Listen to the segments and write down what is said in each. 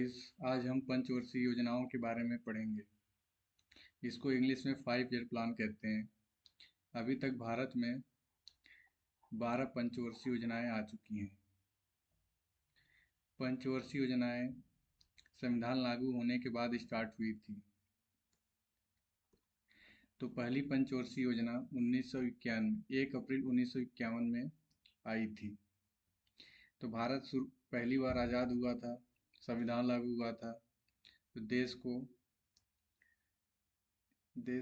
Guys, आज हम पंचवर्षीय योजनाओं के बारे में पढ़ेंगे। इसको इंग्लिश में 5 ईयर प्लान कहते हैं। अभी तक भारत में 12 पंचवर्षीय योजनाएं आ चुकी हैं। पंचवर्षीय योजनाएं संविधान लागू होने के बाद स्टार्ट हुई थी। तो पहली पंचवर्षीय योजना 1991 1 अप्रैल 1951 में आई थी। तो भारत पहली बार आज़ाद हुआ था, संविधान लागू हुआ था। तो देश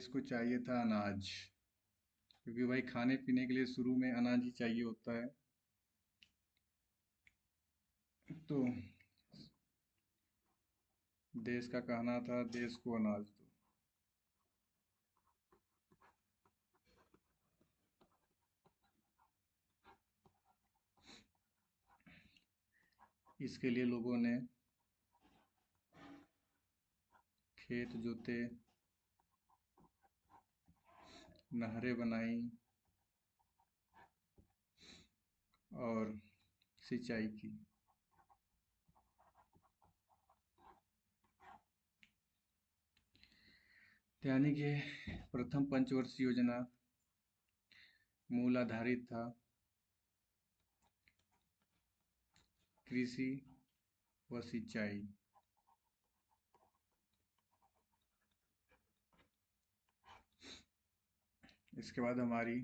को चाहिए था अनाज, क्योंकि भाई खाने पीने के लिए शुरू में अनाज ही चाहिए होता है। तो देश का कहना था, देश को अनाज दो। इसके लिए लोगों ने खेत जोते, नहरें बनाई और सिंचाई की। यानी कि प्रथम पंचवर्षीय योजना मूल आधारित था कृषि व सिंचाई। इसके बाद हमारी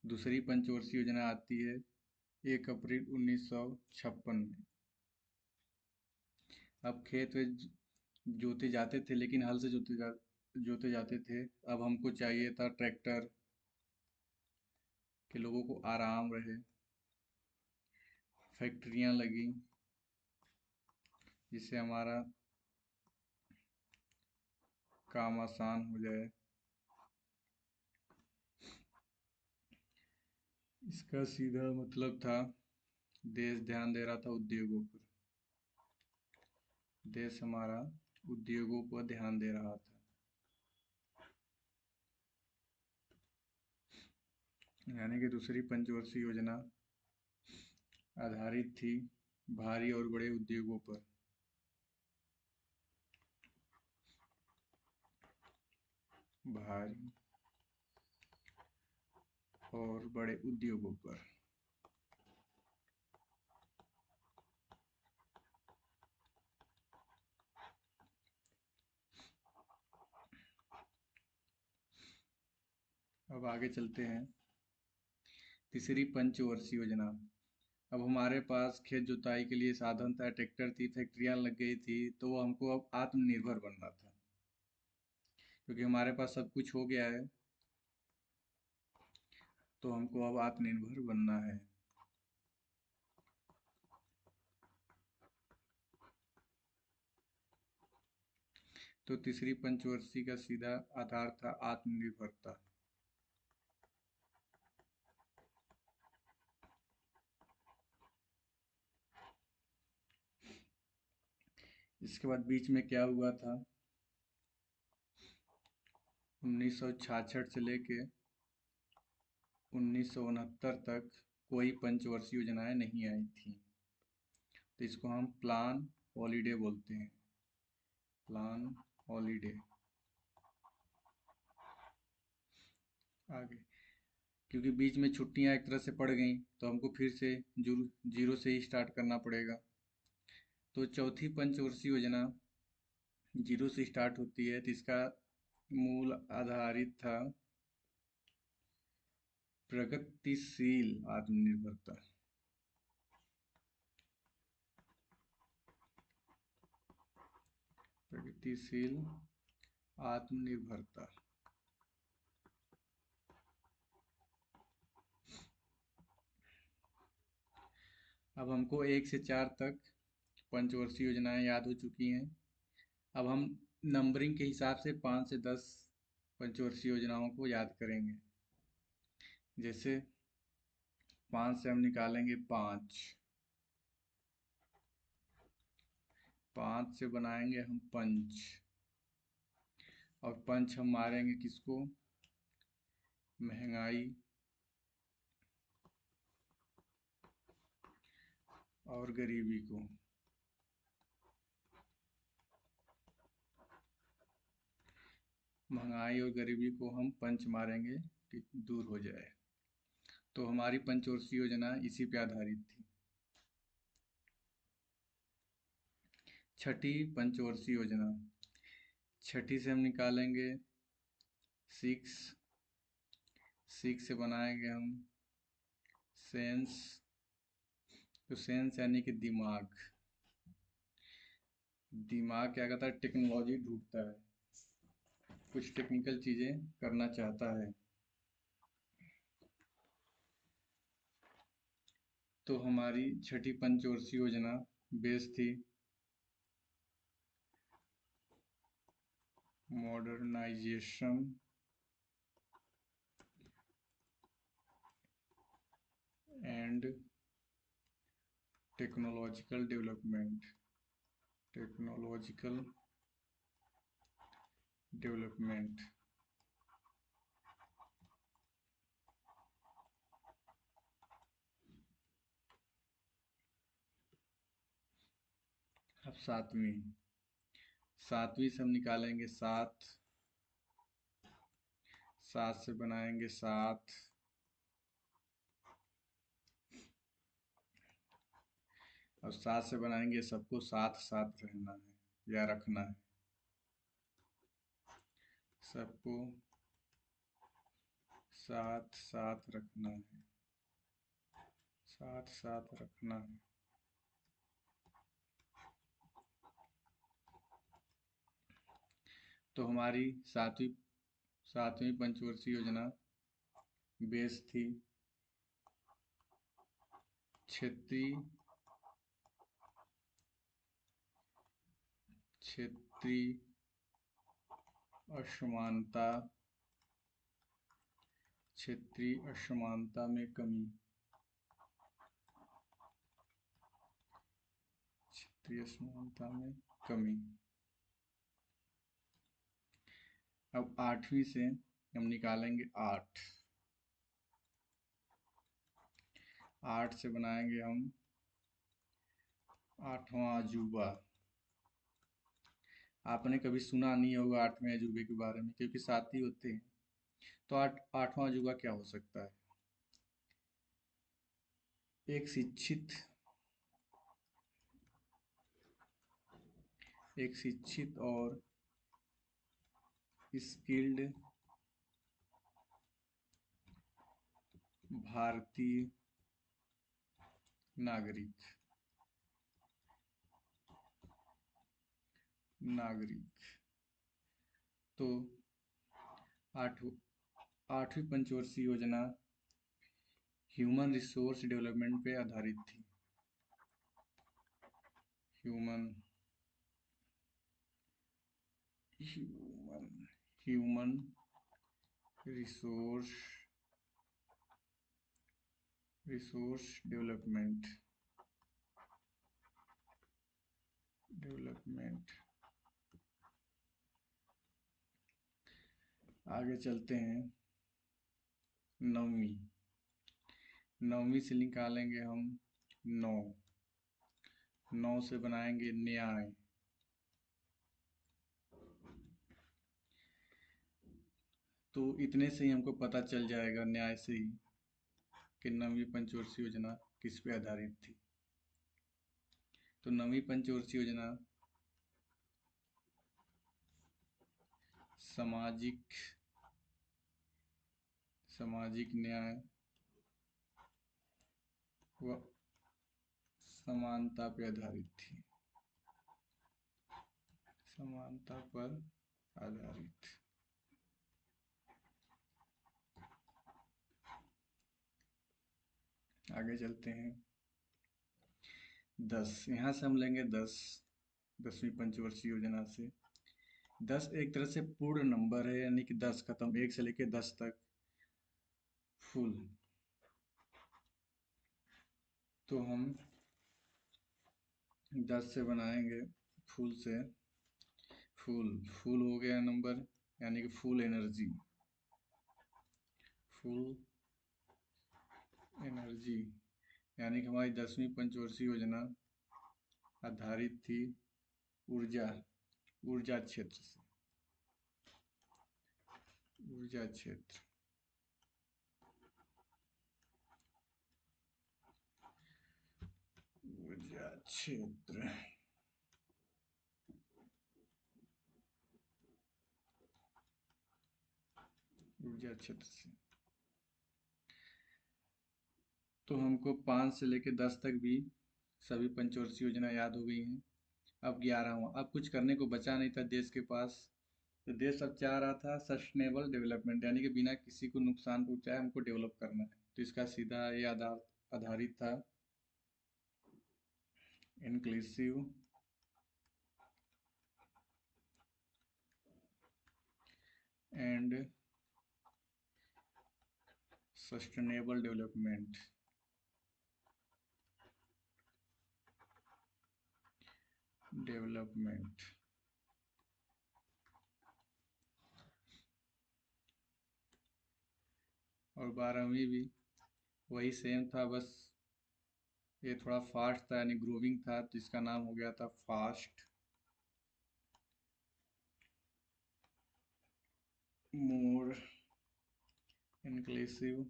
दूसरी पंचवर्षीय योजना आती है 1 अप्रैल 1956 में। अब खेत में जोते जाते थे, लेकिन हल से जोते जाते थे। अब हमको चाहिए था ट्रैक्टर, कि लोगों को आराम रहे। फैक्ट्रियां लगी, जिससे हमारा काम आसान हो जाए। इसका सीधा मतलब था, देश ध्यान दे रहा था उद्योगों पर। देश हमारा उद्योगों पर ध्यान दे रहा था। यानी कि दूसरी पंचवर्षीय योजना आधारित थी भारी और बड़े उद्योगों पर। भारी और बड़े उद्योगों पर। अब आगे चलते हैं। तीसरी पंचवर्षीय योजना। अब हमारे पास खेत जुताई के लिए साधन था, ट्रैक्टर थी, फैक्ट्रियां लग गई थी। तो हमको अब आत्मनिर्भर बनना था, क्योंकि हमारे पास सब कुछ हो गया है। तो हमको अब आत्मनिर्भर बनना है। तो तीसरी पंचवर्षीय का सीधा आधार था आत्मनिर्भरता। इसके बाद बीच में क्या हुआ था, 1966 से लेके 1969 तक कोई पंचवर्षीय योजनाएं नहीं आई थी। तो इसको हम प्लान हॉलीडे बोलते हैं। Plan holiday. आगे, क्योंकि बीच में छुट्टियां एक तरह से पड़ गई, तो हमको फिर से जीरो से ही स्टार्ट करना पड़ेगा। तो चौथी पंचवर्षीय योजना जीरो से स्टार्ट होती है। तो इसका मूल आधारित था प्रगतिशील आत्मनिर्भरता। प्रगतिशील आत्मनिर्भरता। अब हमको 1 से 4 तक पंचवर्षीय योजनाएं याद हो चुकी हैं। अब हम नंबरिंग के हिसाब से 5 से 10 पंचवर्षीय योजनाओं को याद करेंगे। जैसे 5 से हम निकालेंगे 5। 5 से बनाएंगे हम पंच। और पंच हम मारेंगे किसको, महंगाई और गरीबी को। महंगाई और गरीबी को हम पंच मारेंगे कि दूर हो जाए। तो हमारी पंचवर्षीय योजना इसी पे आधारित थी। छठी पंचवर्षीय योजना, छठी से हम निकालेंगे 6, 6 से बनाएंगे हम सेंस। तो सेंस यानी कि दिमाग। दिमाग क्या करता है, टेक्नोलॉजी ढूंढता है, कुछ टेक्निकल चीज़ें करना चाहता है। तो हमारी छठी पंचवर्षीय योजना बेस थी modernisation and technological development, technological development. अब सातवीं, सातवीं से हम निकालेंगे 7, 7 से बनाएंगे 7। अब 7 से बनाएंगे, सबको साथ साथ रहना है या रखना है, सबको साथ साथ रखना है, साथ साथ रखना है। तो हमारी सातवीं पंचवर्षीय योजना बेस थी क्षेत्रीय क्षेत्रीय असमानता, क्षेत्रीय असमानता में कमी, क्षेत्रीय असमानता में कमी। अब आठवीं से हम निकालेंगे 8, 8 से बनाएंगे हम आठवां अजूबा। आपने कभी सुना नहीं होगा आठवें अजूबे के बारे में, क्योंकि 7 ही होते हैं। तो आठवां अजूबा क्या हो सकता है? एक शिक्षित, एक शिक्षित और स्किल्ड भारतीय नागरिक, नागरिक। तो आठ आठवीं पंचवर्षीय योजना ह्यूमन रिसोर्स डेवलपमेंट पे आधारित थी। Human human human resource resource development, development. आगे चलते हैं। नौवीं, नौवीं से निकालेंगे हम 9, 9 से बनाएंगे न्याय। तो इतने से ही हमको पता चल जाएगा न्याय से ही कि नौवीं पंचवर्षीय योजना किस पे आधारित थी। तो नौवीं पंचवर्षीय योजना सामाजिक सामाजिक न्याय व समानता पे आधारित थी, समानता पर आधारित। आगे चलते हैं। 10, यहाँ से हम लेंगे 10, 10वीं पंचवर्षीय योजना से। 10 एक तरह से पूर्ण नंबर है, यानी कि 10 खत्म, 1 से लेके 10 तक फुल। तो हम 10 से बनाएंगे फुल से, फुल, फुल हो गया नंबर, यानी कि फुल एनर्जी, फुल एनर्जी। यानी कि हमारी 10वीं पंचवर्षीय योजना आधारित थी ऊर्जा, ऊर्जा क्षेत्र से। ऊर्जा क्षेत्र। ऊर्जा क्षेत्र। ऊर्जा क्षेत्र से तो हमको 5 से लेकर 10 तक भी सभी पंचवर्षीय योजना याद हो गई हैं। अब 11वां, अब कुछ करने को बचा नहीं था देश के पास। तो देश अब चाह रहा था सस्टेनेबल डेवलपमेंट, यानी कि बिना किसी को नुकसान पहुंचाए हमको डेवलप करना है। तो इसका सीधा ये आधारित था इंक्लूसिव एंड सस्टेनेबल डेवलपमेंट। और 12वीं भी वही सेम था, बस ये थोड़ा फास्ट था यानी ग्रोविंग था, तो इसका नाम हो गया था fast more inclusive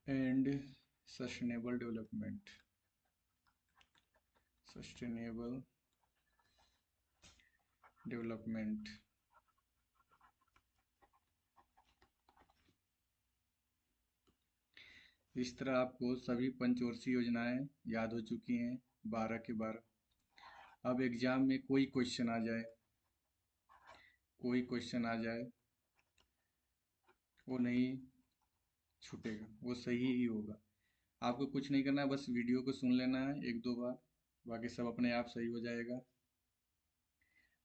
and sustainable development. Sustainable development. इस तरह आपको सभी पंचवर्षीय योजनाएं याद हो चुकी हैं, 12 के 12। अब एग्जाम में कोई क्वेश्चन आ जाए वो नहीं छूटेगा, वो सही ही होगा। आपको कुछ नहीं करना है, बस वीडियो को सुन लेना है 1-2 बार, बाकी सब अपने आप सही हो जाएगा।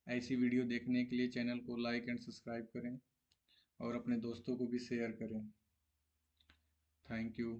ऐसी वीडियो देखने के लिए चैनल को लाइक एंड सब्सक्राइब करें और अपने दोस्तों को भी शेयर करें। Thank you.